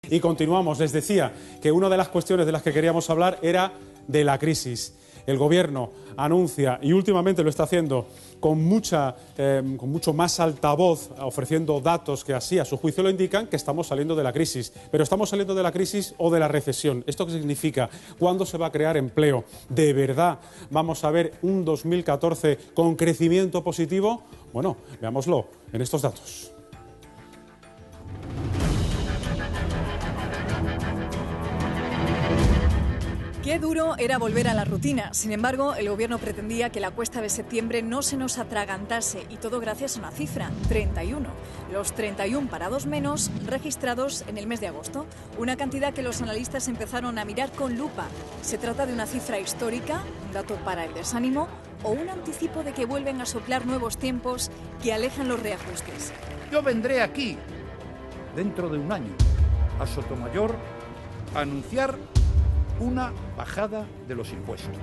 Y continuamos. Les decía que una de las cuestiones de las que queríamos hablar era de la crisis. El Gobierno anuncia, y últimamente lo está haciendo con mucho más altavoz, ofreciendo datos que así a su juicio lo indican, que estamos saliendo de la crisis. Pero ¿estamos saliendo de la crisis o de la recesión? ¿Esto qué significa? ¿Cuándo se va a crear empleo? ¿De verdad vamos a ver un 2014 con crecimiento positivo? Bueno, veámoslo en estos datos. Qué duro era volver a la rutina. Sin embargo, el Gobierno pretendía que la cuesta de septiembre no se nos atragantase, y todo gracias a una cifra, 31. Los 31 parados menos registrados en el mes de agosto. Una cantidad que los analistas empezaron a mirar con lupa. ¿Se trata de una cifra histórica, un dato para el desánimo, o un anticipo de que vuelven a soplar nuevos tiempos que alejan los reajustes? Yo vendré aquí, dentro de un año, a Sotomayor, a anunciar una bajada de los impuestos.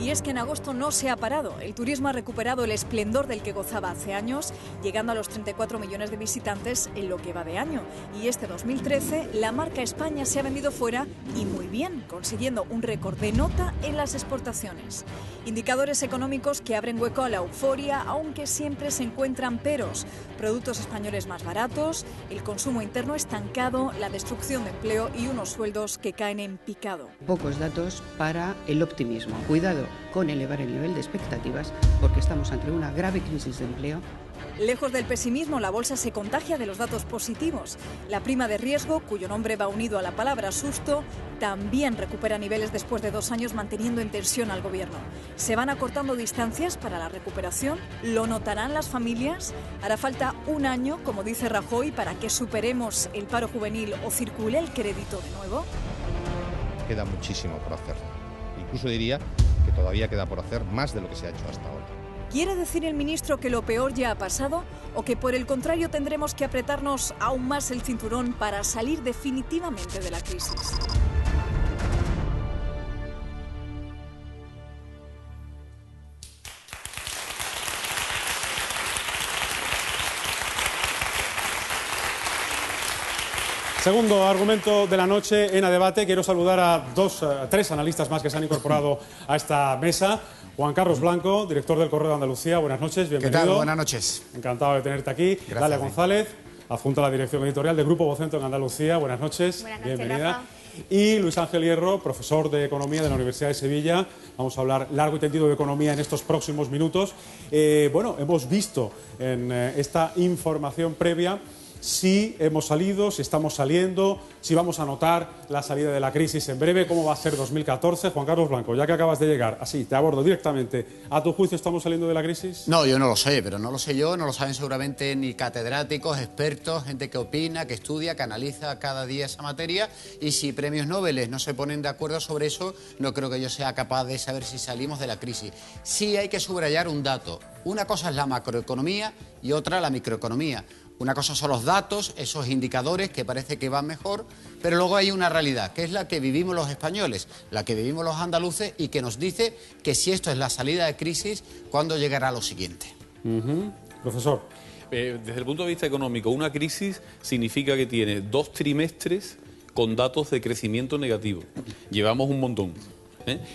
Y es que en agosto no se ha parado. El turismo ha recuperado el esplendor del que gozaba hace años, llegando a los 34 millones de visitantes en lo que va de año. Y este 2013, la marca España se ha vendido fuera y muy bien, consiguiendo un récord de nota en las exportaciones. Indicadores económicos que abren hueco a la euforia, aunque siempre se encuentran peros. Productos españoles más baratos, el consumo interno estancado, la destrucción de empleo y unos sueldos que caen en picado. Pocos datos para el optimismo. Cuidado con elevar el nivel de expectativas porque estamos ante una grave crisis de empleo. Lejos del pesimismo, la bolsa se contagia de los datos positivos. La prima de riesgo, cuyo nombre va unido a la palabra susto, también recupera niveles después de 2 años manteniendo en tensión al Gobierno. ¿Se van acortando distancias para la recuperación? ¿Lo notarán las familias? ¿Hará falta un año, como dice Rajoy, para que superemos el paro juvenil o circule el crédito de nuevo? Queda muchísimo por hacer. Incluso diría que todavía queda por hacer más de lo que se ha hecho hasta ahora. ¿Quiere decir el ministro que lo peor ya ha pasado o que por el contrario tendremos que apretarnos aún más el cinturón para salir definitivamente de la crisis? Segundo argumento de la noche en A Debate. Quiero saludar a 3 analistas más que se han incorporado a esta mesa. Juan Carlos Blanco, director del Correo de Andalucía. Buenas noches, bienvenido. ¿Qué tal? Buenas noches. Encantado de tenerte aquí. Gracias. Dalia González, adjunta a la dirección editorial del Grupo Vocento en Andalucía. Buenas noches. Buenas noches, bienvenida. Rafa. Y Luis Ángel Hierro, profesor de Economía de la Universidad de Sevilla. Vamos a hablar largo y tendido de economía en estos próximos minutos. Bueno, hemos visto en esta información previa si hemos salido, si estamos saliendo, si vamos a notar la salida de la crisis en breve, cómo va a ser 2014. Juan Carlos Blanco, ya que acabas de llegar, así, te abordo directamente. ¿A tu juicio estamos saliendo de la crisis? No, yo no lo sé, pero no lo sé yo, no lo saben seguramente ni catedráticos, expertos, gente que opina, que estudia, que analiza cada día esa materia, y si premios Nobel no se ponen de acuerdo sobre eso, no creo que yo sea capaz de saber si salimos de la crisis. Sí hay que subrayar un dato. Una cosa es la macroeconomía y otra la microeconomía. Una cosa son los datos, esos indicadores que parece que van mejor, pero luego hay una realidad, que es la que vivimos los españoles, la que vivimos los andaluces y que nos dice que si esto es la salida de crisis, ¿cuándo llegará lo siguiente? Profesor. Desde el punto de vista económico, una crisis significa que tiene 2 trimestres con datos de crecimiento negativo. Llevamos un montón.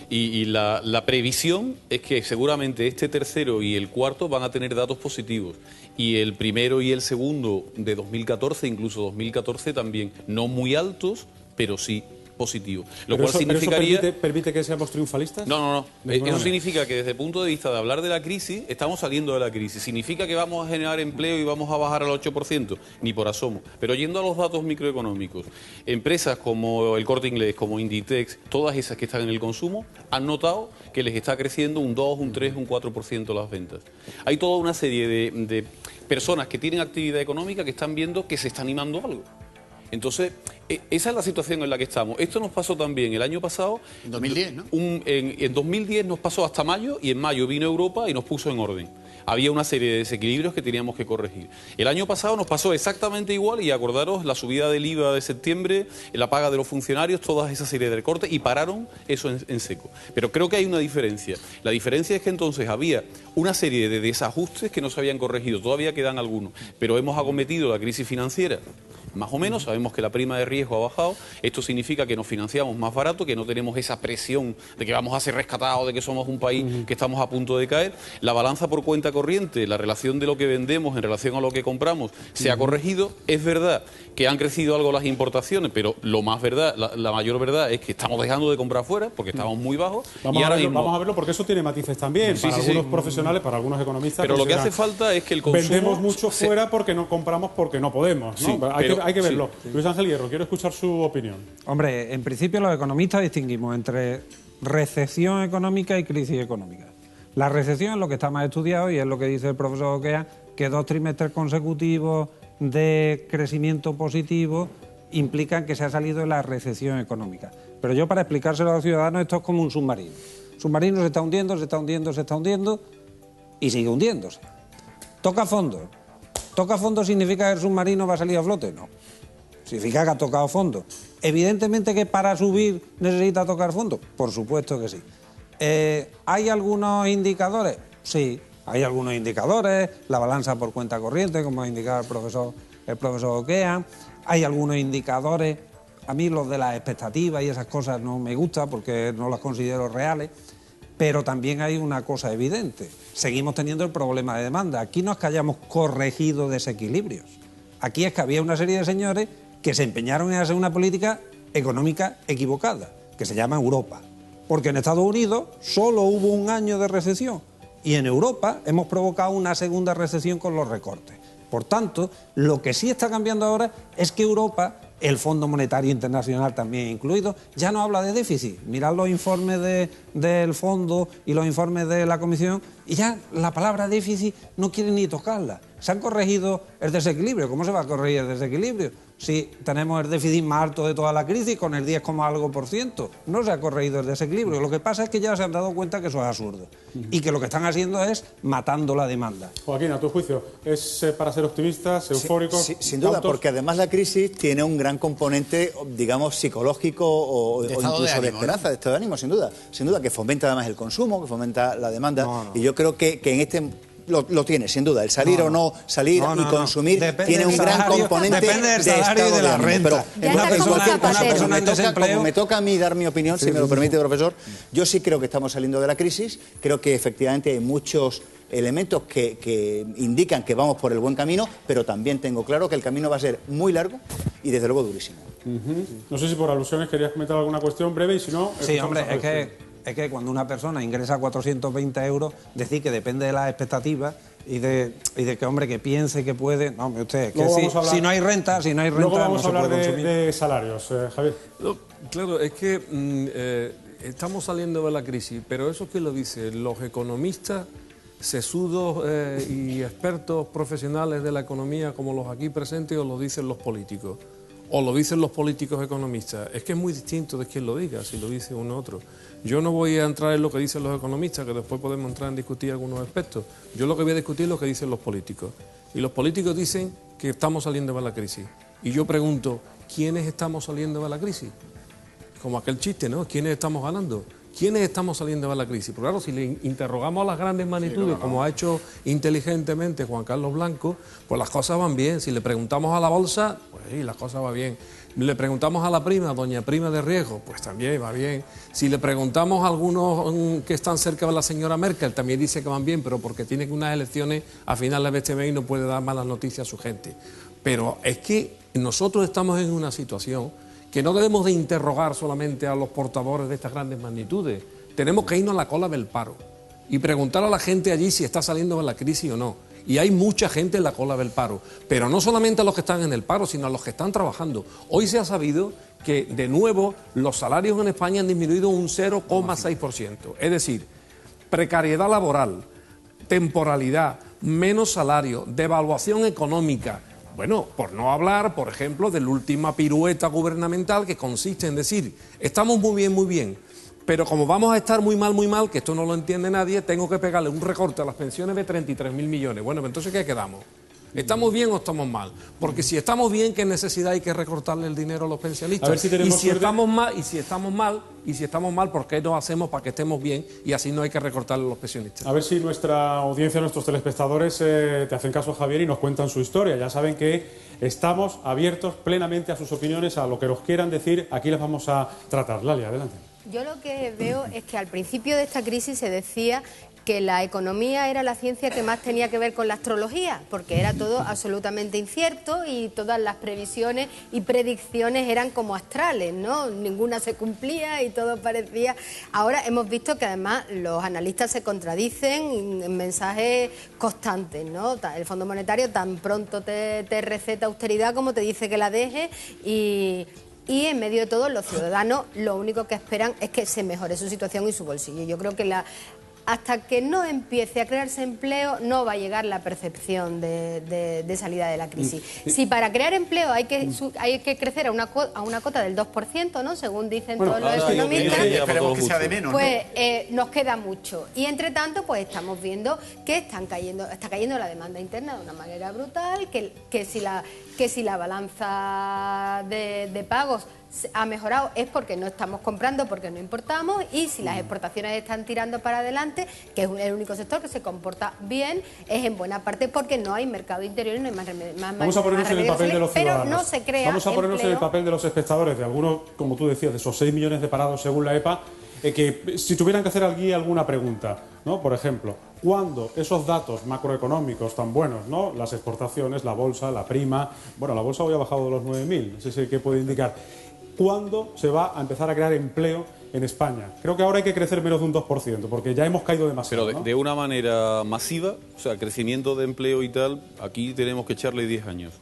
Y la previsión es que seguramente este tercero y el cuarto van a tener datos positivos. Y el primero y el segundo de 2014, incluso 2014 también, no muy altos, pero sí positivo. Lo cual significaría... ¿Pero eso permite que seamos triunfalistas? No. Eso significa que desde el punto de vista de hablar de la crisis, estamos saliendo de la crisis. ¿Significa que vamos a generar empleo y vamos a bajar al 8%? Ni por asomo. Pero yendo a los datos microeconómicos, empresas como el Corte Inglés, como Inditex, todas esas que están en el consumo, han notado que les está creciendo un 2, un 3, un 4% las ventas. Hay toda una serie de personas que tienen actividad económica que están viendo que se está animando algo. Entonces, esa es la situación en la que estamos. Esto nos pasó también el año pasado. En 2010, ¿no? En 2010 nos pasó hasta mayo y en mayo vino Europa y nos puso en orden. Había una serie de desequilibrios que teníamos que corregir. El año pasado nos pasó exactamente igual y acordaros la subida del IVA de septiembre, la paga de los funcionarios, toda esa serie de recortes y pararon eso en seco. Pero creo que hay una diferencia. La diferencia es que entonces había una serie de desajustes que no se habían corregido. Todavía quedan algunos, pero hemos acometido la crisis financiera más o menos, sabemos que la prima de riesgo ha bajado, esto significa que nos financiamos más barato, que no tenemos esa presión de que vamos a ser rescatados, de que somos un país que estamos a punto de caer. La balanza por cuenta corriente, la relación de lo que vendemos en relación a lo que compramos, se ha corregido. Es verdad que han crecido algo las importaciones, pero lo más verdad, la mayor verdad es que estamos dejando de comprar fuera porque estamos muy bajos. Vamos a verlo porque eso tiene matices también, para algunos profesionales, para algunos economistas. Pero lo que hace falta es que el consumo... Vendemos mucho fuera porque no compramos porque no podemos, ¿no? Sí, hay que verlo. Sí. Luis Ángel Hierro, quiero escuchar su opinión. Hombre, en principio los economistas distinguimos entre recesión económica y crisis económica. La recesión es lo que está más estudiado y es lo que dice el profesor Oquea, que 2 trimestres consecutivos de crecimiento positivo implican que se ha salido de la recesión económica. Pero yo, para explicárselo a los ciudadanos, esto es como un submarino. El submarino se está hundiendo, se está hundiendo, se está hundiendo y sigue hundiéndose. Toca fondo. ¿Toca fondo significa que el submarino va a salir a flote? No. Significa que ha tocado fondo. Evidentemente que para subir necesita tocar fondo. Por supuesto que sí. ¿Hay algunos indicadores? Sí, hay algunos indicadores. La balanza por cuenta corriente, como ha indicado el profesor Oquea. Hay algunos indicadores. A mí los de las expectativas y esas cosas no me gustan porque no las considero reales. Pero también hay una cosa evidente. Seguimos teniendo el problema de demanda. Aquí no es que hayamos corregido desequilibrios. Aquí es que había una serie de señores que se empeñaron en hacer una política económica equivocada, que se llama Europa. Porque en Estados Unidos solo hubo un año de recesión y en Europa hemos provocado una segunda recesión con los recortes. Por tanto, lo que sí está cambiando ahora es que Europa, el Fondo Monetario Internacional también incluido, ya no habla de déficit. Mirad los informes del Fondo y los informes de la Comisión y ya la palabra déficit no quieren ni tocarla. Se han corregido el desequilibrio. ¿Cómo se va a corregir el desequilibrio? Si tenemos el déficit más alto de toda la crisis con el 10, algo por ciento. No se ha corregido el desequilibrio. Lo que pasa es que ya se han dado cuenta que eso es absurdo y que lo que están haciendo es matando la demanda. Joaquín, a tu juicio, ¿es para ser optimistas, eufóricos? Sí, sin duda, porque además la crisis tiene un gran componente, digamos, psicológico o incluso de esperanza, de estado de ánimo, sin duda. Sin duda, que fomenta además el consumo, que fomenta la demanda. Y yo creo que en este... Lo tiene, sin duda. El salir o no salir y consumir tiene un gran componente de estado de la renta. Pero una persona como me toca a mí dar mi opinión, si me lo permite, profesor, yo sí creo que estamos saliendo de la crisis. Creo que efectivamente hay muchos elementos que indican que vamos por el buen camino, pero también tengo claro que el camino va a ser muy largo y desde luego durísimo. No sé si por alusiones querías comentar alguna cuestión breve y si no... Sí, hombre, es que cuando una persona ingresa 420 euros, decir que depende de las expectativas y de que, hombre, que piense que puede... No, hombre, usted, que si no hay renta, luego vamos no a hablar se puede consumir. de salarios, Javier. No, claro, es que estamos saliendo de la crisis, pero eso que lo dicen los economistas sesudos y expertos profesionales de la economía como los aquí presentes, o lo dicen los políticos, o lo dicen los políticos economistas. Es que es muy distinto de quién lo diga, si lo dice uno u otro. Yo no voy a entrar en lo que dicen los economistas, que después podemos entrar en discutir algunos aspectos. Yo lo que voy a discutir es lo que dicen los políticos. Y los políticos dicen que estamos saliendo de la crisis. Y yo pregunto, ¿quiénes estamos saliendo de la crisis? Como aquel chiste, ¿no? ¿Quiénes estamos ganando? ¿Quiénes estamos saliendo de la crisis? Pero claro, si le interrogamos a las grandes magnitudes, como ha hecho inteligentemente Juan Carlos Blanco, pues las cosas van bien. Si le preguntamos a la bolsa, pues sí, las cosas van bien. Le preguntamos a la prima, doña prima de riesgo, pues también va bien. Si le preguntamos a algunos que están cerca de la señora Merkel, también dice que van bien, pero porque tiene unas elecciones a finales de este mes y no puede dar malas noticias a su gente. Pero es que nosotros estamos en una situación que no debemos de interrogar solamente a los portadores de estas grandes magnitudes. Tenemos que irnos a la cola del paro y preguntar a la gente allí si está saliendo de la crisis o no. Y hay mucha gente en la cola del paro, pero no solamente a los que están en el paro, sino a los que están trabajando. Hoy se ha sabido que, de nuevo, los salarios en España han disminuido un 0,6%. Es decir, precariedad laboral, temporalidad, menos salario, devaluación económica. Bueno, por no hablar, por ejemplo, de la última pirueta gubernamental que consiste en decir, estamos muy bien, pero como vamos a estar muy mal, que esto no lo entiende nadie, tengo que pegarle un recorte a las pensiones de 33.000 millones. Bueno, entonces, ¿qué quedamos? ¿Estamos bien o estamos mal? Porque si estamos bien, ¿qué necesidad hay que recortarle el dinero a los pensionistas? A ver si tenemos suerte. estamos mal, ¿por qué no hacemos para que estemos bien y así no hay que recortarle a los pensionistas? A ver si nuestra audiencia, nuestros telespectadores te hacen caso, Javier, y nos cuentan su historia. Ya saben que estamos abiertos plenamente a sus opiniones, a lo que nos quieran decir. Aquí les vamos a tratar. Lalia, adelante. Yo lo que veo es que al principio de esta crisis se decía que la economía era la ciencia que más tenía que ver con la astrología, porque era todo absolutamente incierto y todas las previsiones y predicciones eran como astrales, ¿no? Ninguna se cumplía y todo parecía... Ahora hemos visto que además los analistas se contradicen en mensajes constantes, ¿no? El Fondo Monetario tan pronto te receta austeridad como te dice que la dejes y en medio de todo los ciudadanos lo único que esperan es que se mejore su situación y su bolsillo. Yo creo que hasta que no empiece a crearse empleo no va a llegar la percepción de salida de la crisis. Si para crear empleo hay que crecer a una cota del 2%, ¿no? Según dicen todos los economistas, esperemos que sea de menos, pues nos queda mucho. Y entre tanto, pues estamos viendo que está cayendo la demanda interna de una manera brutal, que si la balanza de pagos ha mejorado es porque no estamos comprando, porque no importamos, y si las exportaciones están tirando para adelante, que es el único sector que se comporta bien, es en buena parte porque no hay mercado interior y no hay más Vamos a ponernos en el papel de los ciudadanos. Pero no se crea Vamos a ponernos en el papel de los espectadores, de algunos, como tú decías, de esos 6 millones de parados según la EPA, que si tuvieran que hacer alguna pregunta, ¿no? Por ejemplo, ¿cuándo esos datos macroeconómicos tan buenos, ¿no? Las exportaciones, la bolsa, la prima, bueno, la bolsa hoy ha bajado de los 9.000, no sé si qué puede indicar. ¿Cuándo se va a empezar a crear empleo en España? Creo que ahora hay que crecer menos de un 2%, porque ya hemos caído demasiado. Pero de una manera masiva, o sea, crecimiento de empleo y tal, aquí tenemos que echarle 10 años.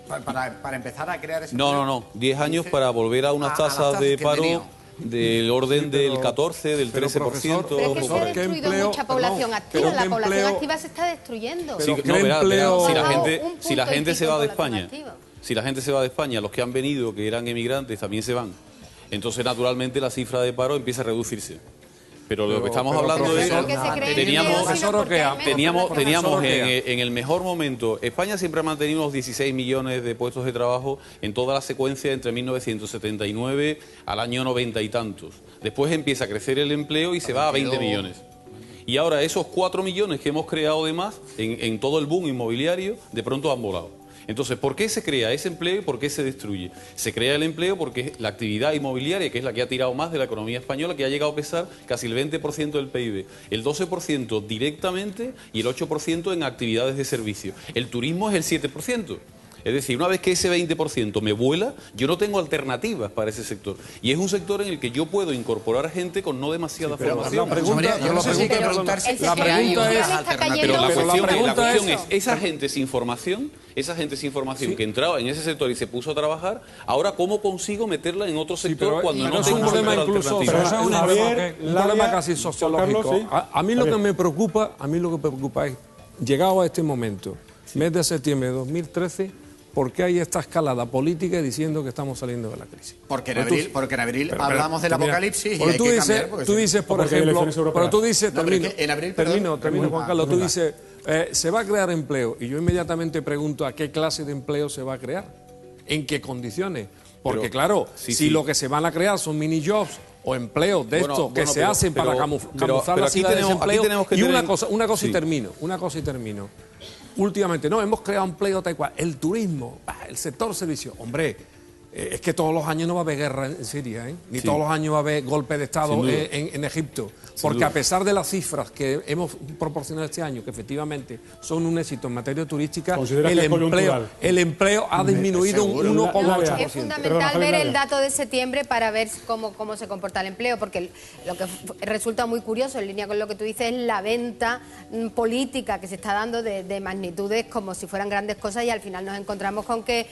Para empezar a crear ese empleo. No, 10 años para volver a unas tasas de paro del orden del 14, del 13%. Pero es que se ha destruido mucha población activa, la población activa se está destruyendo. Si la gente se va de España... Si la gente se va de España, los que han venido, que eran emigrantes, también se van. Entonces, naturalmente, la cifra de paro empieza a reducirse. Pero lo que estamos hablando es... Teníamos en el mejor momento... España siempre ha mantenido unos 16 millones de puestos de trabajo en toda la secuencia entre 1979 al año 90 y tantos. Después empieza a crecer el empleo y se va a 20 millones. Y ahora esos 4 millones que hemos creado de más en todo el boom inmobiliario, de pronto han volado. Entonces, ¿por qué se crea ese empleo y por qué se destruye? Se crea el empleo porque la actividad inmobiliaria, que es la que ha tirado más de la economía española, que ha llegado a pesar casi el 20% del PIB, el 12% directamente y el 8% en actividades de servicio. El turismo es el 7%. Es decir, una vez que ese 20% me vuela, yo no tengo alternativas para ese sector. Y es un sector en el que yo puedo incorporar gente con no demasiada formación. La pregunta es, esa gente sin formación que entraba en ese sector y se puso a trabajar, ahora ¿cómo consigo meterla en otro sector cuando no tengo un problema casi sociológico? A mí lo que me preocupa es, llegado a este momento, mes de septiembre de 2013, ¿por qué hay esta escalada política diciendo que estamos saliendo de la crisis? Porque en abril hablamos del apocalipsis y hay que cambiar. Tú dices, por ejemplo, pero tú dices, termino, Juan Carlos, tú dices, se va a crear empleo, y yo inmediatamente pregunto a qué clase de empleo se va a crear, en qué condiciones, porque claro, si lo que se van a crear son mini jobs o empleos de estos que se hacen para camuflar la cifra de desempleo. Y una cosa y termino. Últimamente, hemos creado empleo tal cual. El turismo, el sector servicio. Hombre, es que todos los años no va a haber guerra en Siria, ni todos los años va a haber golpe de Estado en Egipto. Porque a pesar de las cifras que hemos proporcionado este año, que efectivamente son un éxito en materia turística, el empleo ha disminuido un 1,8%. Es fundamental ver el dato de septiembre para ver cómo se comporta el empleo, porque lo que resulta muy curioso, en línea con lo que tú dices, es la venta política que se está dando de magnitudes como si fueran grandes cosas, y al final nos encontramos con que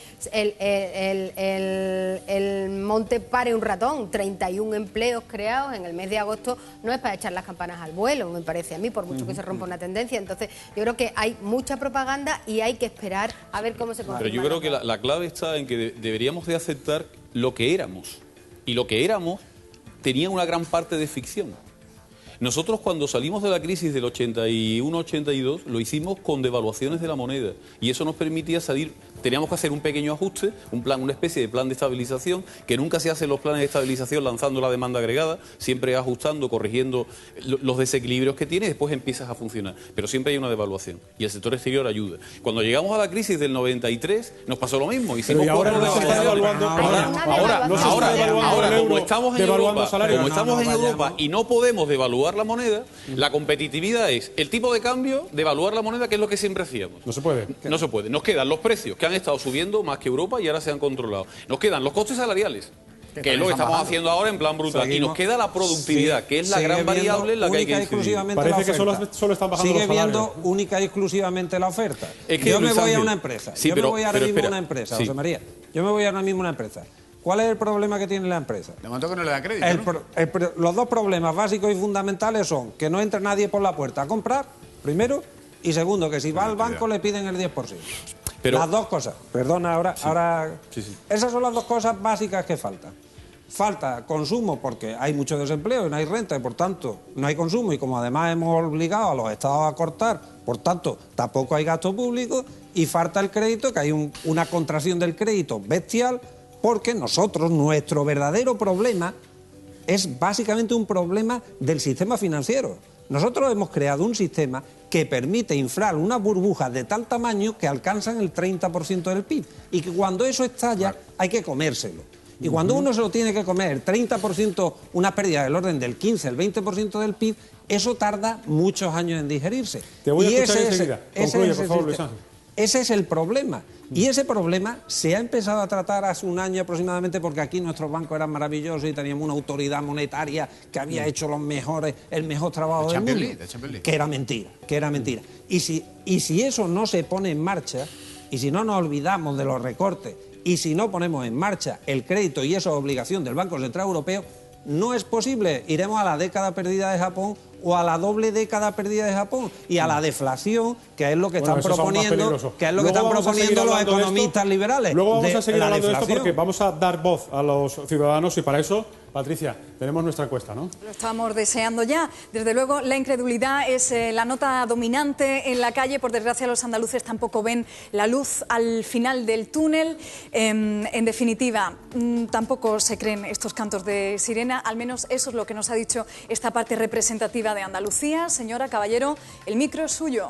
el monte pare un ratón. 31 empleos creados en el mes de agosto no es para echar las campanas al vuelo, me parece a mí, por mucho que se rompa una tendencia. Entonces yo creo que hay mucha propaganda y hay que esperar a ver cómo se confirma. Pero yo creo que la clave está en que deberíamos de aceptar lo que éramos, y lo que éramos tenía una gran parte de ficción. Nosotros cuando salimos de la crisis del 81-82 lo hicimos con devaluaciones de la moneda y eso nos permitía salir, teníamos que hacer un pequeño ajuste, una especie de plan de estabilización, que nunca se hacen los planes de estabilización lanzando la demanda agregada, siempre ajustando, corrigiendo los desequilibrios que tiene y después empiezas a funcionar. Pero siempre hay una devaluación y el sector exterior ayuda. Cuando llegamos a la crisis del 93 nos pasó lo mismo. Hicimos ahora no se está devaluando. Ahora, como estamos en Europa y no podemos devaluar la moneda, la competitividad es el tipo de cambio, devaluar la moneda, que es lo que siempre hacíamos. No se puede. No se puede. Nos quedan los precios, que han estado subiendo más que Europa y ahora se han controlado. Nos quedan los costes salariales, que es lo que estamos haciendo ahora en plan brutal. Y nos queda la productividad, que es la gran variable en la que hay que incidir. Parece que solo están bajando los salarios. Sigue viendo única y exclusivamente la oferta. Yo me voy a una empresa. Yo me voy ahora mismo a una empresa, José María. Yo me voy ahora mismo a una empresa. ¿Cuál es el problema que tiene la empresa? De momento que no le da crédito, ¿no? Los dos problemas básicos y fundamentales son que no entre nadie por la puerta a comprar, primero, y segundo, que si va al banco le piden el 10%. Pero las dos cosas. Perdona, ahora. Esas son las dos cosas básicas que faltan. Falta consumo porque hay mucho desempleo y no hay renta y por tanto no hay consumo, y como además hemos obligado a los estados a cortar, por tanto tampoco hay gasto público, y falta el crédito, que hay una contracción del crédito bestial, porque nuestro verdadero problema es básicamente un problema del sistema financiero. Nosotros hemos creado un sistema que permite inflar unas burbujas de tal tamaño que alcanzan el 30% del PIB, y que cuando eso estalla hay que comérselo. Y cuando uno se lo tiene que comer, el 30%, una pérdida del orden del 15, el 20% del PIB, eso tarda muchos años en digerirse. Te voy a escuchar enseguida. Concluye, por favor, Luis Ángel. Ese es el problema. Y ese problema se ha empezado a tratar hace un año aproximadamente, porque aquí nuestros bancos eran maravillosos y teníamos una autoridad monetaria que había hecho el mejor trabajo del mundo. Que era mentira. Y si eso no se pone en marcha, y si no nos olvidamos de los recortes, y si no ponemos en marcha el crédito, y eso es obligación del Banco Central Europeo, no es posible. Iremos a la década perdida de Japón o a la doble década perdida de Japón y a la deflación, que es lo que están proponiendo, los economistas liberales. Luego vamos a seguir hablando de esto porque vamos a dar voz a los ciudadanos, y para eso, Patricia, tenemos nuestra encuesta, ¿no? Lo estamos deseando ya. Desde luego, la incredulidad es la nota dominante en la calle. Por desgracia, los andaluces tampoco ven la luz al final del túnel. En definitiva, tampoco se creen estos cantos de sirena. Al menos eso es lo que nos ha dicho esta parte representativa de Andalucía. Señora Caballero, el micro es suyo.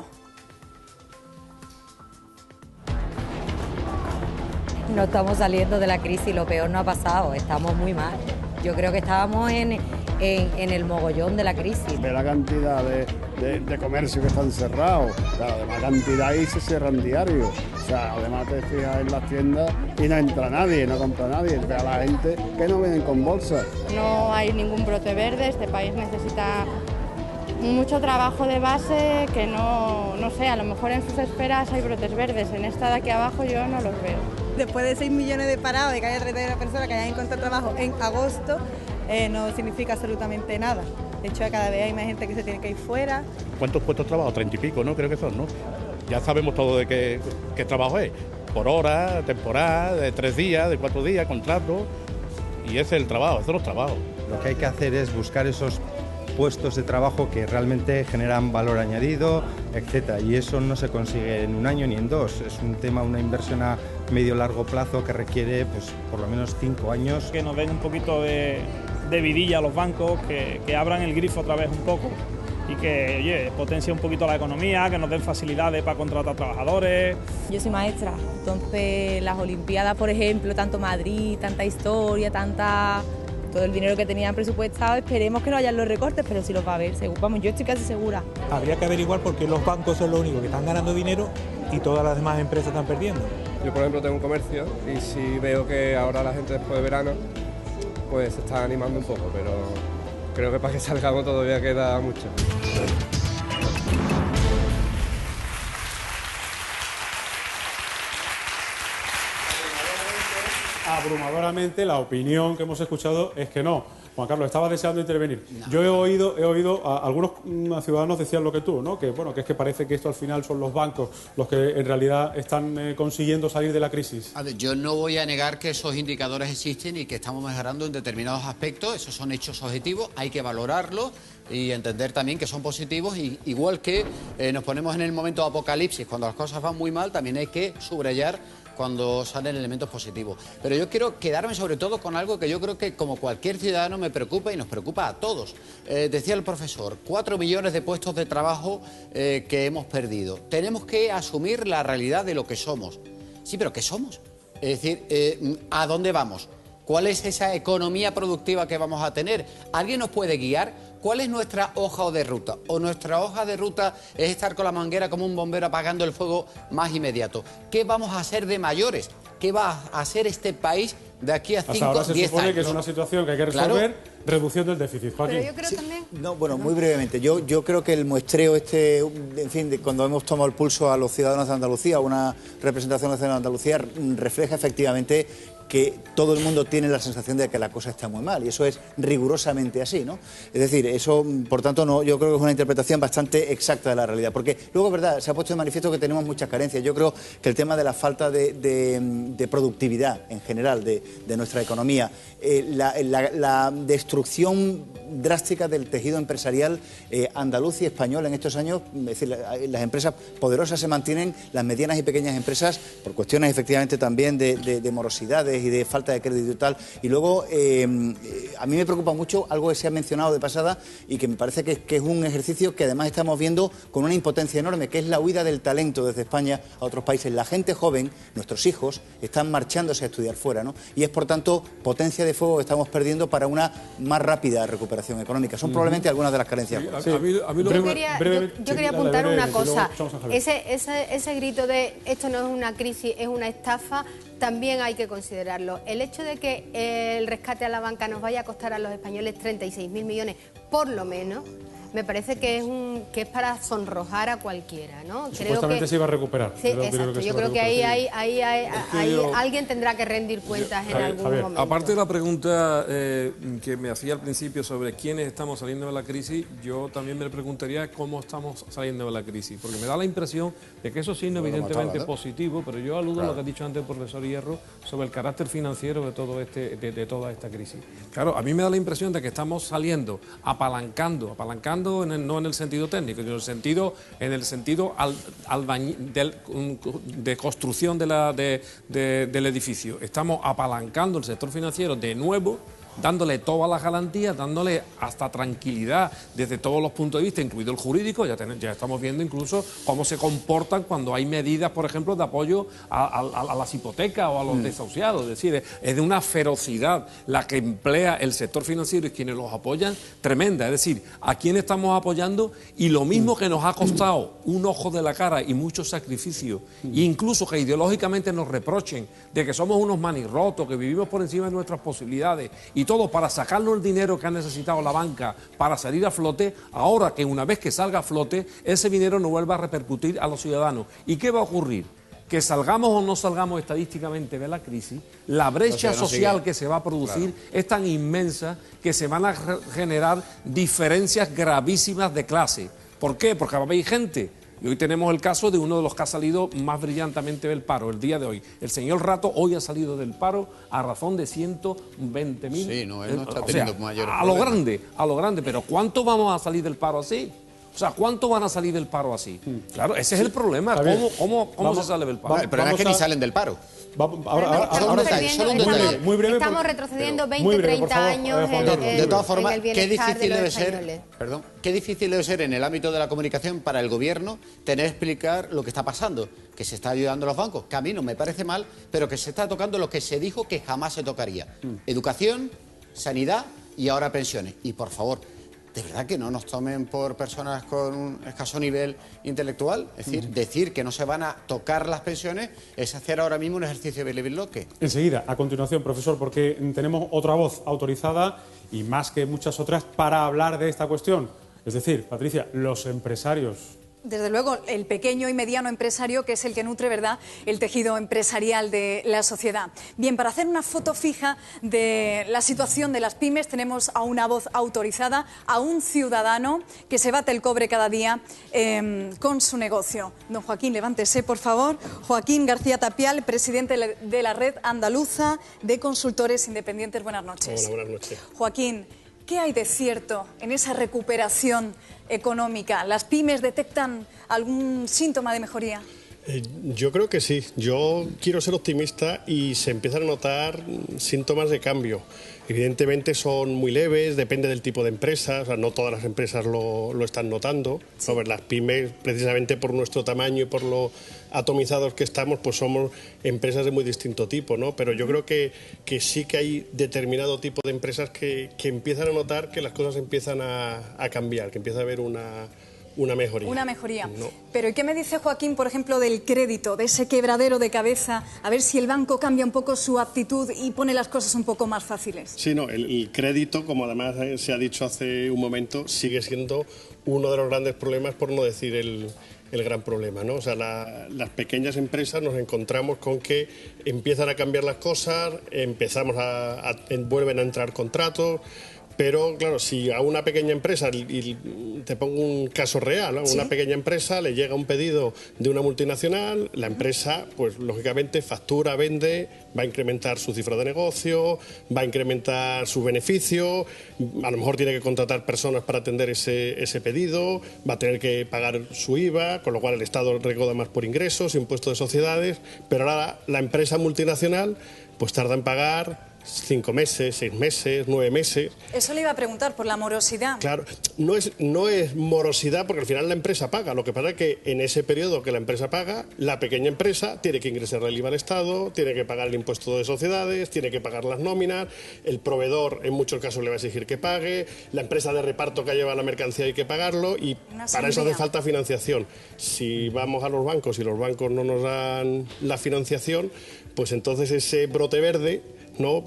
No estamos saliendo de la crisis, lo peor no ha pasado, estamos muy mal. Yo creo que estábamos en el mogollón de la crisis. De la cantidad de comercios que están cerrados, claro, además cantidad y se cierran diarios. O sea, además te fijas en las tiendas y no entra nadie, no compra nadie, ve a la gente que no vienen con bolsas. No hay ningún brote verde, este país necesita mucho trabajo de base que no sé, a lo mejor en sus esperas hay brotes verdes, en esta de aquí abajo yo no los veo. Después de 6 millones de parados, de que haya 31 personas que hayan encontrado trabajo en agosto, no significa absolutamente nada. De hecho, cada vez hay más gente que se tiene que ir fuera. ¿Cuántos puestos de trabajo? 30 y pico, ¿no? Creo que son, ¿no? Ya sabemos todo de qué trabajo es. Por hora, temporada, de 3 días, de 4 días, contrato. Y ese es el trabajo, esos son los trabajos. Lo que hay que hacer es buscar esos puestos de trabajo que realmente generan valor añadido, etcétera, y eso no se consigue en un año ni en 2, es un tema, una inversión a medio largo plazo que requiere pues por lo menos 5 años. Que nos den un poquito de vidilla a los bancos, que abran el grifo otra vez un poco y que, oye, potencie un poquito la economía, que nos den facilidades para contratar trabajadores. Yo soy maestra, entonces las Olimpiadas, por ejemplo, tanto Madrid, tanta historia, todo el dinero que tenían presupuestado, esperemos que no hayan los recortes, pero sí los va a haber, vamos, yo estoy casi segura. Habría que averiguar por qué los bancos son los únicos que están ganando dinero y todas las demás empresas están perdiendo. Yo, por ejemplo, tengo un comercio y sí veo que ahora la gente después de verano pues se está animando un poco, pero creo que para que salgamos todavía queda mucho. Abrumadoramente la opinión que hemos escuchado es que no. Juan Carlos, estaba deseando intervenir. No. Yo he oído a algunos ciudadanos decían lo que tú, ¿no? Que bueno, que es que parece que esto al final son los bancos los que en realidad están consiguiendo salir de la crisis. A ver, yo no voy a negar que esos indicadores existen y que estamos mejorando en determinados aspectos. Esos son hechos objetivos, hay que valorarlos y entender también que son positivos. Y igual que nos ponemos en el momento de apocalipsis, cuando las cosas van muy mal, también hay que subrayar cuando salen elementos positivos. Pero yo quiero quedarme sobre todo con algo que yo creo que como cualquier ciudadano me preocupa y nos preocupa a todos. Decía el profesor, 4 millones de puestos de trabajo que hemos perdido. Tenemos que asumir la realidad de lo que somos. Sí, pero ¿qué somos? Es decir, ¿a dónde vamos? ¿Cuál es esa economía productiva que vamos a tener? ¿Alguien nos puede guiar? ¿Cuál es nuestra hoja de ruta? ¿O nuestra hoja de ruta es estar con la manguera como un bombero apagando el fuego más inmediato? ¿Qué vamos a hacer de mayores? ¿Qué va a hacer este país de aquí a 5 o 10 años? Ahora se supone que es una situación que hay que resolver, reduciendo el déficit. Joaquín. Pero yo creo también... No, bueno, muy brevemente. Yo creo que el muestreo en fin, cuando hemos tomado el pulso a los ciudadanos de Andalucía, una representación nacional de Andalucía, refleja efectivamente que todo el mundo tiene la sensación de que la cosa está muy mal, y eso es rigurosamente así, ¿no? Es decir, eso, por tanto, no, yo creo que es una interpretación bastante exacta de la realidad, porque luego, verdad, se ha puesto de manifiesto que tenemos muchas carencias. Yo creo que el tema de la falta de productividad en general de nuestra economía, la destrucción drástica del tejido empresarial andaluz y español en estos años, es decir, las empresas poderosas se mantienen, las medianas y pequeñas empresas, por cuestiones efectivamente también de morosidades y de falta de crédito y tal. Y luego, a mí me preocupa mucho algo que se ha mencionado de pasada y que me parece que es un ejercicio que además estamos viendo con una impotencia enorme, que es la huida del talento desde España a otros países. La gente joven, nuestros hijos, están marchándose a estudiar fuera, ¿no? Y es, por tanto, potencia de fuego que estamos perdiendo para una más rápida recuperación económica. Son probablemente algunas de las carencias. Sí, yo quería apuntar una cosa. Ese grito de esto no es una crisis, es una estafa, también hay que considerarlo. El hecho de que el rescate a la banca nos vaya a costar a los españoles 36.000 millones, por lo menos, me parece que es para sonrojar a cualquiera, ¿no? Supuestamente se iba a recuperar. Sí, exacto. Yo creo que ahí alguien tendrá que rendir cuentas en algún momento. Aparte de la pregunta que me hacía al principio sobre quiénes estamos saliendo de la crisis, yo también me preguntaría cómo estamos saliendo de la crisis, porque me da la impresión de que eso sí es evidentemente positivo, pero yo aludo a lo que ha dicho antes el profesor Hierro sobre el carácter financiero de toda esta crisis. Claro, a mí me da la impresión de que estamos saliendo apalancando no en el sentido técnico, sino en el sentido de construcción del edificio. Estamos apalancando el sector financiero de nuevo, dándole todas las garantías, dándole hasta tranquilidad desde todos los puntos de vista, incluido el jurídico. Ya estamos viendo incluso cómo se comportan cuando hay medidas, por ejemplo, de apoyo a las hipotecas o a los desahuciados. Es decir, es de una ferocidad la que emplea el sector financiero y quienes los apoyan, tremenda. Es decir, ¿a quién estamos apoyando? Y lo mismo que nos ha costado un ojo de la cara y mucho sacrificio, e incluso que ideológicamente nos reprochen de que somos unos manirrotos, que vivimos por encima de nuestras posibilidades y todo para sacarnos el dinero que ha necesitado la banca para salir a flote, ahora que una vez que salga a flote, ese dinero no vuelva a repercutir a los ciudadanos. ¿Y qué va a ocurrir? Que salgamos o no salgamos estadísticamente de la crisis, la brecha social que se va a producir es tan inmensa que se van a generar diferencias gravísimas de clase. ¿Por qué? Porque va a haber gente. Y hoy tenemos el caso de uno de los que ha salido más brillantemente del paro, el día de hoy. El señor Rato hoy ha salido del paro a razón de 120.000. Sí, no, él no está teniendo mayores problemas. A lo grande, pero ¿cuánto vamos a salir del paro así? O sea, ¿cuánto van a salir del paro así? Claro, ese es el problema. ¿Cómo se sale del paro? El problema es que ni salen del paro. Muy breve. Estamos retrocediendo 20, 30 años de todas formas, en el bienestar de los españoles. Qué difícil debe ser en el ámbito de la comunicación para el gobierno tener que explicar lo que está pasando, que se está ayudando a los bancos, que a mí no me parece mal, pero que se está tocando lo que se dijo que jamás se tocaría. Educación, sanidad y ahora pensiones. Y por favor, de verdad que no nos tomen por personas con un escaso nivel intelectual. Es decir, decir que no se van a tocar las pensiones es hacer ahora mismo un ejercicio de bloque. Enseguida, a continuación, profesor, porque tenemos otra voz autorizada y más que muchas otras para hablar de esta cuestión. Es decir, Patricia, los empresarios Desde luego, el pequeño y mediano empresario, que es el que nutre, ¿verdad?, el tejido empresarial de la sociedad. Bien, para hacer una foto fija de la situación de las pymes, tenemos a una voz autorizada, a un ciudadano que se bate el cobre cada día con su negocio. Don Joaquín, levántese, por favor. Joaquín García Tapial, presidente de la Red Andaluza de Consultores Independientes. Buenas noches. Hola, buenas noches. Joaquín, ¿qué hay de cierto en esa recuperación económica? ¿Las pymes detectan algún síntoma de mejoría? Yo creo que sí. Yo quiero ser optimista y se empiezan a notar síntomas de cambio. Evidentemente son muy leves, depende del tipo de empresa, o sea, no todas las empresas lo están notando. Sí. Las pymes, precisamente por nuestro tamaño y por lo atomizados que estamos, pues somos empresas de muy distinto tipo, ¿no? Pero yo creo que sí que hay determinado tipo de empresas que empiezan a notar que las cosas empiezan a cambiar, que empieza a haber una mejoría. Una mejoría. No. Pero ¿y qué me dice Joaquín, por ejemplo, del crédito, de ese quebradero de cabeza? A ver si el banco cambia un poco su actitud y pone las cosas un poco más fáciles. Sí, no, el crédito, como además se ha dicho hace un momento, sigue siendo uno de los grandes problemas, por no decir el gran problema, ¿no? O sea, las pequeñas empresas nos encontramos con que empiezan a cambiar las cosas, vuelven a entrar contratos. Pero, claro, si a una pequeña empresa, y te pongo un caso real, ¿no? ¿Sí? Una pequeña empresa le llega un pedido de una multinacional, la empresa, pues lógicamente factura, vende, va a incrementar su cifra de negocio, va a incrementar su beneficio, a lo mejor tiene que contratar personas para atender ese pedido, va a tener que pagar su IVA, con lo cual el Estado recauda más por ingresos, impuestos de sociedades, pero ahora la empresa multinacional pues tarda en pagar 5 meses, 6 meses, 9 meses. Eso le iba a preguntar, por la morosidad. Claro, no es morosidad porque al final la empresa paga. Lo que pasa es que en ese periodo que la empresa paga, la pequeña empresa tiene que ingresar el IVA al Estado, tiene que pagar el impuesto de sociedades, tiene que pagar las nóminas, el proveedor en muchos casos le va a exigir que pague, la empresa de reparto que lleva la mercancía hay que pagarlo y para eso hace falta financiación. Si vamos a los bancos y los bancos no nos dan la financiación, pues entonces ese brote verde, ¿no?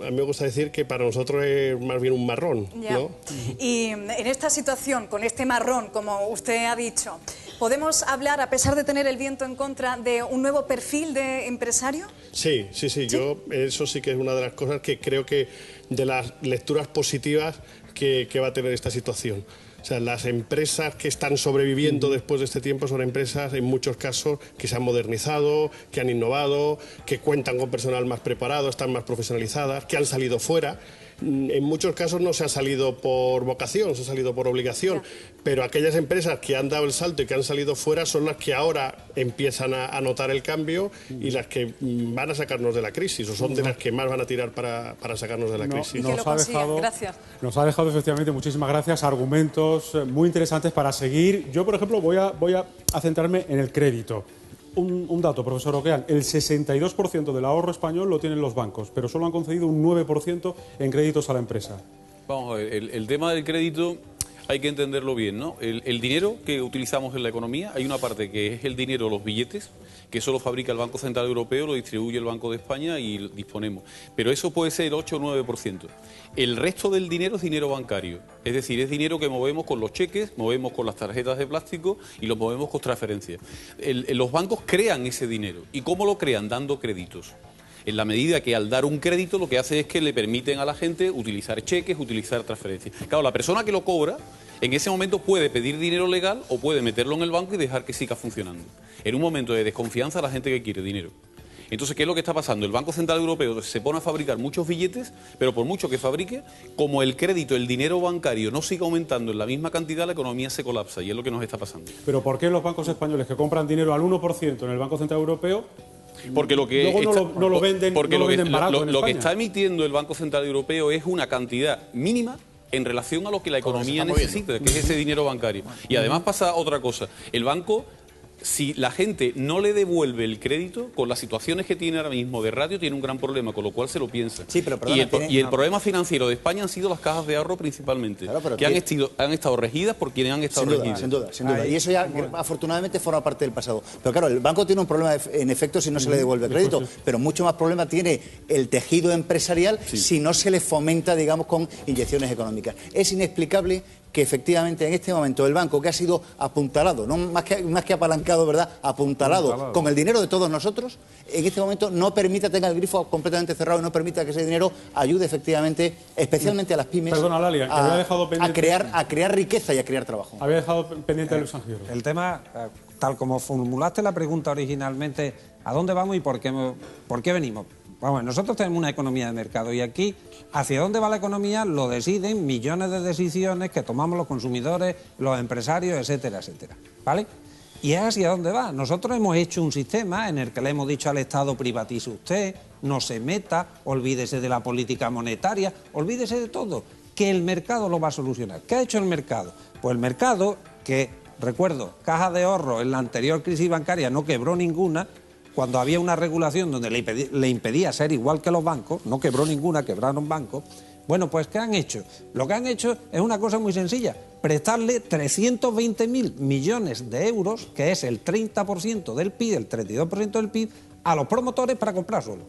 A mí me gusta decir que para nosotros es más bien un marrón, ¿no? Y en esta situación, con este marrón, como usted ha dicho, ¿podemos hablar, a pesar de tener el viento en contra, de un nuevo perfil de empresario? Sí. Yo eso sí que es una de las cosas que creo que de las lecturas positivas que va a tener esta situación. O sea, las empresas que están sobreviviendo después de este tiempo son empresas, en muchos casos, que se han modernizado, que han innovado, que cuentan con personal más preparado, están más profesionalizadas, que han salido fuera. En muchos casos no se ha salido por vocación, se ha salido por obligación, pero aquellas empresas que han dado el salto y que han salido fuera son las que ahora empiezan a notar el cambio y las que van a sacarnos de la crisis, o son de las que más van a tirar para sacarnos de la crisis. Nos ha dejado efectivamente, muchísimas gracias, argumentos muy interesantes para seguir. Yo, por ejemplo, voy a centrarme en el crédito. Un dato, profesor Oquean, el 62% del ahorro español lo tienen los bancos, pero solo han concedido un 9% en créditos a la empresa. Vamos a ver, el tema del crédito hay que entenderlo bien, ¿no? El dinero que utilizamos en la economía, hay una parte que es el dinero, los billetes, que eso lo fabrica el Banco Central Europeo, lo distribuye el Banco de España y disponemos. Pero eso puede ser el 8 o 9%. El resto del dinero es dinero bancario, es decir, es dinero que movemos con los cheques, movemos con las tarjetas de plástico y lo movemos con transferencias. Los bancos crean ese dinero. ¿Y cómo lo crean? Dando créditos. En la medida que al dar un crédito lo que hace es que le permiten a la gente utilizar cheques, utilizar transferencias. Claro, la persona que lo cobra en ese momento puede pedir dinero legal o puede meterlo en el banco y dejar que siga funcionando. En un momento de desconfianza la gente que quiere dinero. Entonces, ¿qué es lo que está pasando? El Banco Central Europeo se pone a fabricar muchos billetes, pero por mucho que fabrique, como el crédito, el dinero bancario no sigue aumentando en la misma cantidad, la economía se colapsa y es lo que nos está pasando. ¿Pero por qué los bancos españoles que compran dinero al 1% en el Banco Central Europeo porque lo que luego no lo venden barato en lo que España? está emitiendo el Banco Central Europeo es una cantidad mínima en relación a lo que la economía necesita, que es ese dinero bancario. Y además pasa otra cosa. El banco, si la gente no le devuelve el crédito, con las situaciones que tiene ahora mismo de ratio, tiene un gran problema, con lo cual se lo piensa. Sí, pero perdona, y el problema financiero de España han sido las cajas de ahorro principalmente, que han estado regidas por quienes han estado regidas. Sin duda. Y eso ya, afortunadamente, forma parte del pasado. Pero claro, el banco tiene un problema, en efecto, si no se le devuelve el crédito, pero mucho más problema tiene el tejido empresarial si no se le fomenta, digamos, con inyecciones económicas. Es inexplicable que efectivamente en este momento el banco, que ha sido apuntalado, no más que apalancado, ¿verdad?, apuntalado con el dinero de todos nosotros, en este momento no permita, tenga el grifo completamente cerrado y no permita que ese dinero ayude efectivamente, especialmente a las pymes, Perdona, Lalia, que había dejado pendiente... a crear riqueza y a crear trabajo. Había dejado pendiente Luis Angiero. El tema, tal como formulaste la pregunta originalmente, ¿a dónde vamos y por qué venimos? Vamos, nosotros tenemos una economía de mercado y aquí, hacia dónde va la economía, lo deciden millones de decisiones que tomamos los consumidores, los empresarios, etcétera, etcétera, ¿vale? Y es hacia dónde va. Nosotros hemos hecho un sistema en el que le hemos dicho al Estado: privatice usted, no se meta, olvídese de la política monetaria, olvídese de todo, que el mercado lo va a solucionar. ¿Qué ha hecho el mercado? Pues el mercado, que, recuerdo, Caja de Ahorros en la anterior crisis bancaria no quebró ninguna, cuando había una regulación donde le impedía ser igual que los bancos, no quebró ninguna, quebraron bancos. Bueno, pues ¿qué han hecho? Lo que han hecho es una cosa muy sencilla: prestarle 320.000 millones de euros, que es el 30% del PIB, el 32% del PIB, a los promotores para comprar suelo.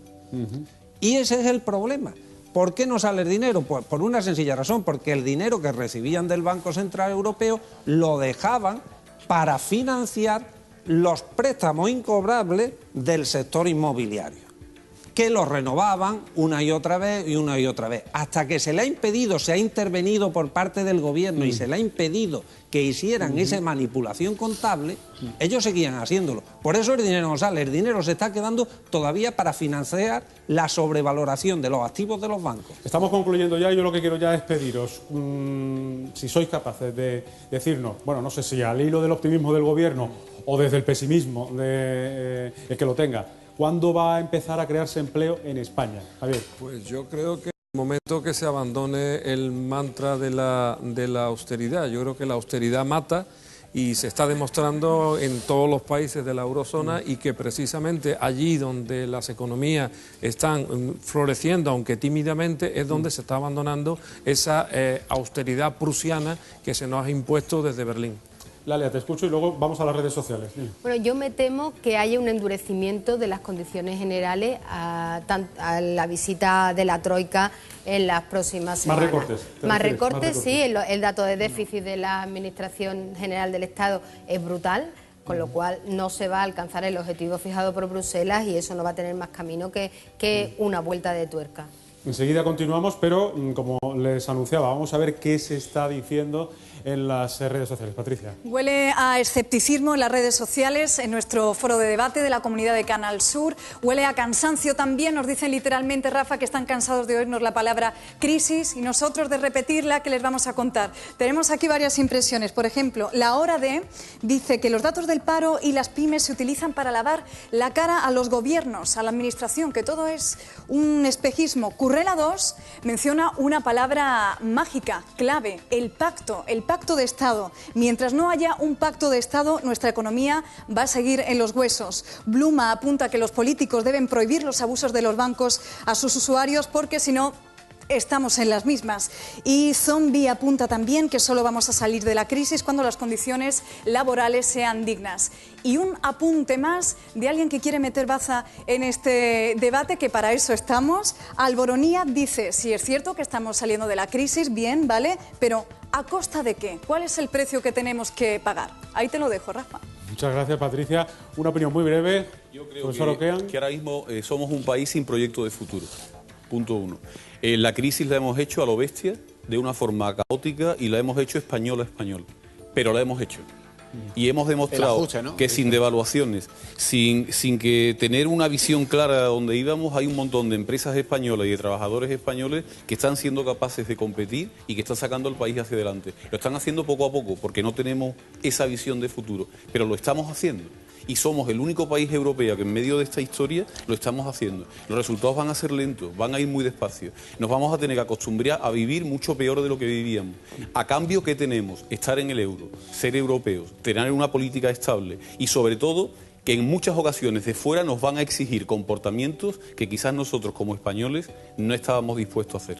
Y ese es el problema. ¿Por qué no sale el dinero? Pues por una sencilla razón: porque el dinero que recibían del Banco Central Europeo lo dejaban para financiar los préstamos incobrables del sector inmobiliario, que los renovaban una y otra vez y una y otra vez, hasta que se le ha impedido, se ha intervenido por parte del gobierno y se le ha impedido que hicieran esa manipulación contable. Ellos seguían haciéndolo. Por eso el dinero no sale, el dinero se está quedando todavía para financiar la sobrevaloración de los activos de los bancos. Estamos concluyendo ya y yo lo que quiero ya es pediros, si sois capaces de decirnos, bueno, no sé si al hilo del optimismo del gobierno o desde el pesimismo de el que lo tenga, ¿cuándo va a empezar a crearse empleo en España? Javier. Pues yo creo que en el momento que se abandone el mantra de la austeridad. Yo creo que la austeridad mata y se está demostrando en todos los países de la eurozona, y que precisamente allí donde las economías están floreciendo, aunque tímidamente, es donde se está abandonando esa austeridad prusiana que se nos ha impuesto desde Berlín. Lalia, te escucho y luego vamos a las redes sociales. Bueno, yo me temo que haya un endurecimiento de las condiciones generales a la visita de la Troika en las próximas semanas. Más recortes. Más recortes, sí. El dato de déficit de la Administración General del Estado es brutal, con lo cual no se va a alcanzar el objetivo fijado por Bruselas, y eso no va a tener más camino que una vuelta de tuerca. Enseguida continuamos, pero como les anunciaba, vamos a ver qué se está diciendo en las redes sociales. Patricia. Huele a escepticismo en las redes sociales, en nuestro foro de debate de la comunidad de Canal Sur. Huele a cansancio también. Nos dicen literalmente, Rafa, que están cansados de oírnos la palabra crisis y nosotros de repetirla, que les vamos a contar. Tenemos aquí varias impresiones. Por ejemplo, La Hora de dice que los datos del paro y las pymes se utilizan para lavar la cara a los gobiernos, a la administración, que todo es un espejismo. Currela 2 menciona una palabra mágica, clave: el pacto de Estado. Mientras no haya un pacto de Estado, nuestra economía va a seguir en los huesos. Bluma apunta que los políticos deben prohibir los abusos de los bancos a sus usuarios, porque si no, estamos en las mismas. Y Zombie apunta también que solo vamos a salir de la crisis cuando las condiciones laborales sean dignas. Y un apunte más de alguien que quiere meter baza en este debate, que para eso estamos. Alboronía dice: sí, es cierto que estamos saliendo de la crisis, bien, vale, pero ¿a costa de qué? ¿Cuál es el precio que tenemos que pagar? Ahí te lo dejo, Rafa. Muchas gracias, Patricia. Una opinión muy breve. Yo creo que ahora mismo somos un país sin proyecto de futuro. Punto uno. La crisis la hemos hecho a lo bestia, de una forma caótica, y la hemos hecho español a español. Pero la hemos hecho. Y hemos demostrado ajuste, ¿no? Que sin devaluaciones, sin que tener una visión clara de dónde íbamos, hay un montón de empresas españolas y de trabajadores españoles que están siendo capaces de competir y que están sacando al país hacia adelante. Lo están haciendo poco a poco porque no tenemos esa visión de futuro, pero lo estamos haciendo. Y somos el único país europeo que en medio de esta historia lo estamos haciendo. Los resultados van a ser lentos, van a ir muy despacio. Nos vamos a tener que acostumbrar a vivir mucho peor de lo que vivíamos. A cambio, ¿qué tenemos? Estar en el euro, ser europeos, tener una política estable y, sobre todo, que en muchas ocasiones de fuera nos van a exigir comportamientos que quizás nosotros como españoles no estábamos dispuestos a hacer.